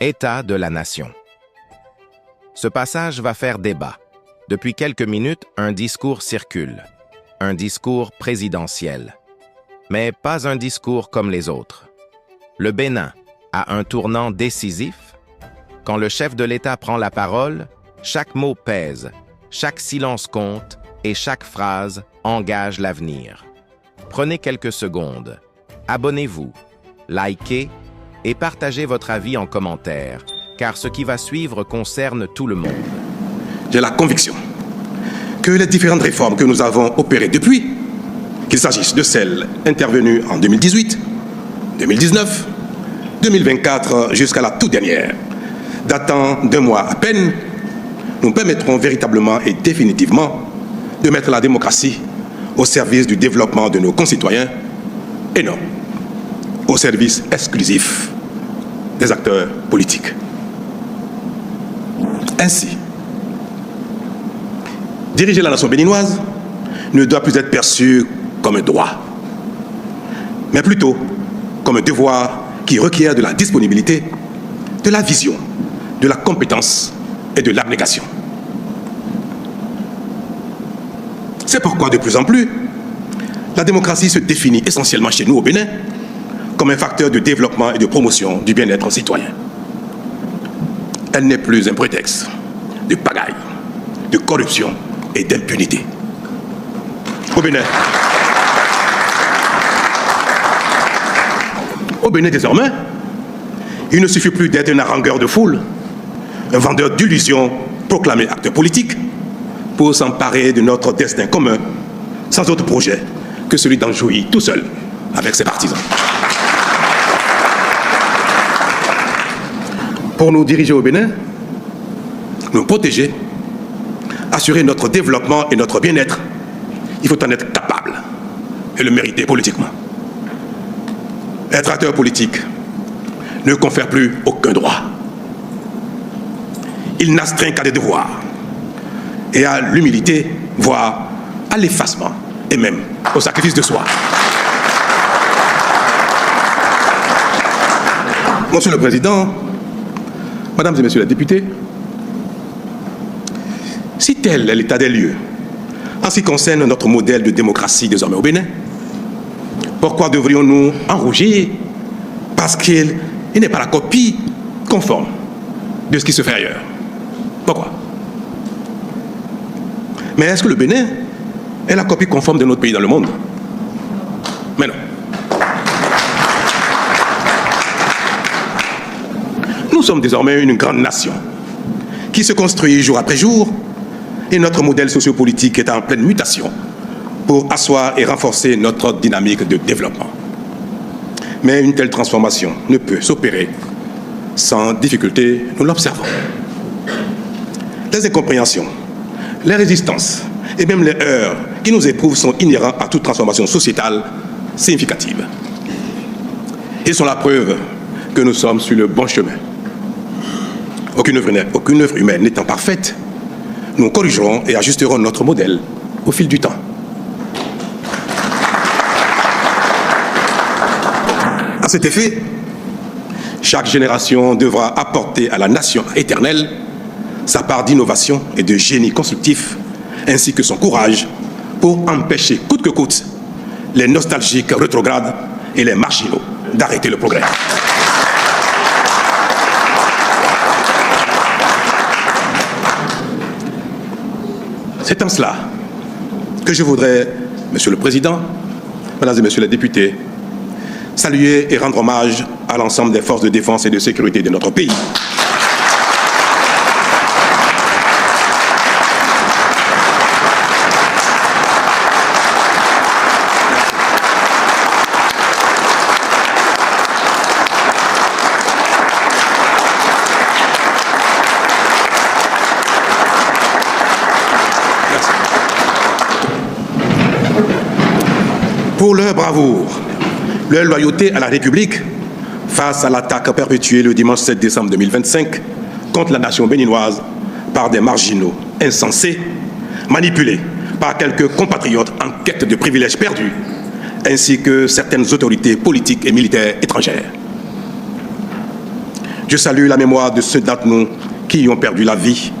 État de la nation. Ce passage va faire débat. Depuis quelques minutes, un discours circule. Un discours présidentiel. Mais pas un discours comme les autres. Le Bénin a un tournant décisif. Quand le chef de l'État prend la parole, chaque mot pèse, chaque silence compte et chaque phrase engage l'avenir. Prenez quelques secondes. Abonnez-vous, likez et partagez votre avis en commentaire, car ce qui va suivre concerne tout le monde. J'ai la conviction que les différentes réformes que nous avons opérées depuis, qu'il s'agisse de celles intervenues en 2018, 2019, 2024 jusqu'à la toute dernière, datant d'un mois à peine, nous permettront véritablement et définitivement de mettre la démocratie au service du développement de nos concitoyens et non au service exclusif des acteurs politiques. Ainsi, diriger la nation béninoise ne doit plus être perçu comme un droit, mais plutôt comme un devoir qui requiert de la disponibilité, de la vision, de la compétence et de l'abnégation. C'est pourquoi, de plus en plus, la démocratie se définit essentiellement chez nous au Bénin comme un facteur de développement et de promotion du bien-être citoyen. Elle n'est plus un prétexte de pagaille, de corruption et d'impunité. Au Bénin désormais, il ne suffit plus d'être un harangueur de foule, un vendeur d'illusions proclamé acteur politique, pour s'emparer de notre destin commun, sans autre projet que celui d'en jouir tout seul avec ses partisans. Pour nous diriger au Bénin, nous protéger, assurer notre développement et notre bien-être, il faut en être capable et le mériter politiquement. Être acteur politique ne confère plus aucun droit. Il n'astreint qu'à des devoirs et à l'humilité, voire à l'effacement et même au sacrifice de soi. Monsieur le Président, Mesdames et Messieurs les députés, si tel est l'état des lieux en ce qui concerne notre modèle de démocratie désormais au Bénin, pourquoi devrions-nous en rougir parce qu'il n'est pas la copie conforme de ce qui se fait ailleurs? Pourquoi? Mais est-ce que le Bénin est la copie conforme de notre pays dans le monde? Mais non. Nous sommes désormais une grande nation qui se construit jour après jour et notre modèle sociopolitique est en pleine mutation pour asseoir et renforcer notre dynamique de développement. Mais une telle transformation ne peut s'opérer sans difficulté, nous l'observons. Les incompréhensions, les résistances et même les heurts qui nous éprouvent sont inhérents à toute transformation sociétale significative. Ils sont la preuve que nous sommes sur le bon chemin. Aucune œuvre humaine n'étant parfaite, nous corrigerons et ajusterons notre modèle au fil du temps. À cet effet, chaque génération devra apporter à la nation éternelle sa part d'innovation et de génie constructif, ainsi que son courage pour empêcher coûte que coûte les nostalgiques rétrogrades et les marginaux d'arrêter le progrès. C'est en cela que je voudrais, Monsieur le Président, Mesdames et Messieurs les députés, saluer et rendre hommage à l'ensemble des forces de défense et de sécurité de notre pays. Pour leur bravoure, leur loyauté à la République face à l'attaque perpétuée le dimanche 7 décembre 2025 contre la nation béninoise par des marginaux insensés, manipulés par quelques compatriotes en quête de privilèges perdus, ainsi que certaines autorités politiques et militaires étrangères. Je salue la mémoire de ceux d'entre nous qui y ont perdu la vie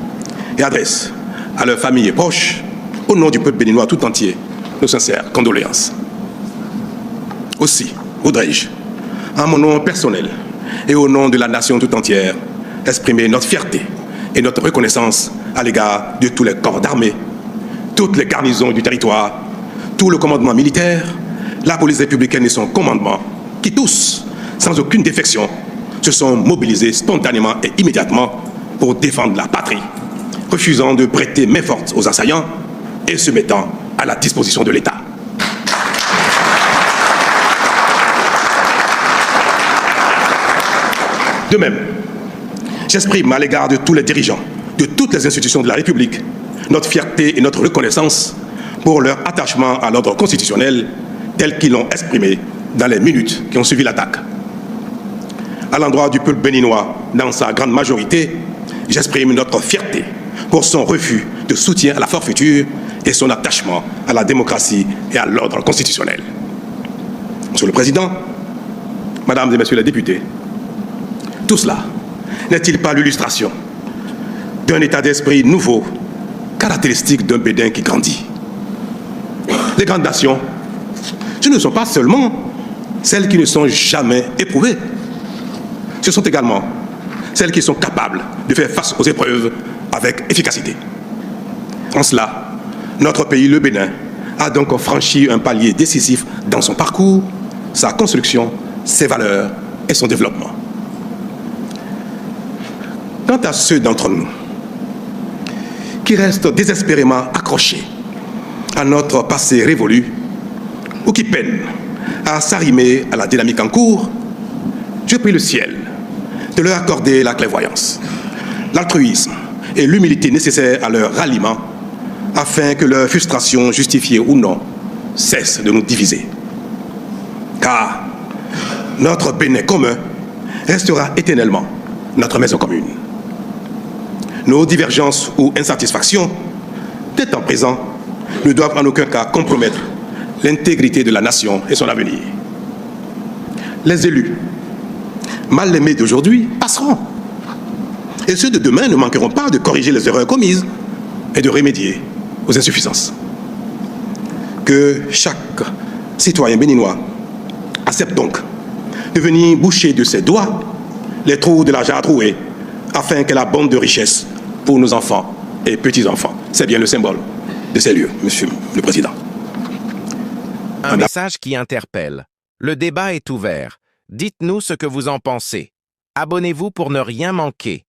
et adresse à leurs familles et proches, au nom du peuple béninois tout entier, nos sincères condoléances. Aussi, voudrais-je, en mon nom personnel et au nom de la nation tout entière, exprimer notre fierté et notre reconnaissance à l'égard de tous les corps d'armée, toutes les garnisons du territoire, tout le commandement militaire, la police républicaine et son commandement, qui tous, sans aucune défection, se sont mobilisés spontanément et immédiatement pour défendre la patrie, refusant de prêter main forte aux assaillants et se mettant à la disposition de l'État. De même, j'exprime à l'égard de tous les dirigeants, de toutes les institutions de la République, notre fierté et notre reconnaissance pour leur attachement à l'ordre constitutionnel tel qu'ils l'ont exprimé dans les minutes qui ont suivi l'attaque. À l'endroit du peuple béninois, dans sa grande majorité, j'exprime notre fierté pour son refus de soutien à la forfaiture et son attachement à la démocratie et à l'ordre constitutionnel. Monsieur le Président, Mesdames et Messieurs les députés, tout cela n'est-il pas l'illustration d'un état d'esprit nouveau, caractéristique d'un Bénin qui grandit? Les grandes nations, ce ne sont pas seulement celles qui ne sont jamais éprouvées. Ce sont également celles qui sont capables de faire face aux épreuves avec efficacité. En cela, notre pays, le Bénin, a donc franchi un palier décisif dans son parcours, sa construction, ses valeurs et son développement. Quant à ceux d'entre nous qui restent désespérément accrochés à notre passé révolu ou qui peinent à s'arrimer à la dynamique en cours, je prie le ciel de leur accorder la clairvoyance, l'altruisme et l'humilité nécessaires à leur ralliement afin que leur frustration, justifiée ou non, cesse de nous diviser. Car notre Bénin commun restera éternellement notre maison commune. Nos divergences ou insatisfactions, dès temps présent, ne doivent en aucun cas compromettre l'intégrité de la nation et son avenir. Les élus, mal aimés d'aujourd'hui, passeront. Et ceux de demain ne manqueront pas de corriger les erreurs commises et de remédier aux insuffisances. Que chaque citoyen béninois accepte donc de venir boucher de ses doigts les trous de la jarre trouée afin qu'elle abonde de richesses pour nos enfants et petits-enfants. C'est bien le symbole de ces lieux, Monsieur le Président. Un message qui interpelle. Le débat est ouvert. Dites-nous ce que vous en pensez. Abonnez-vous pour ne rien manquer.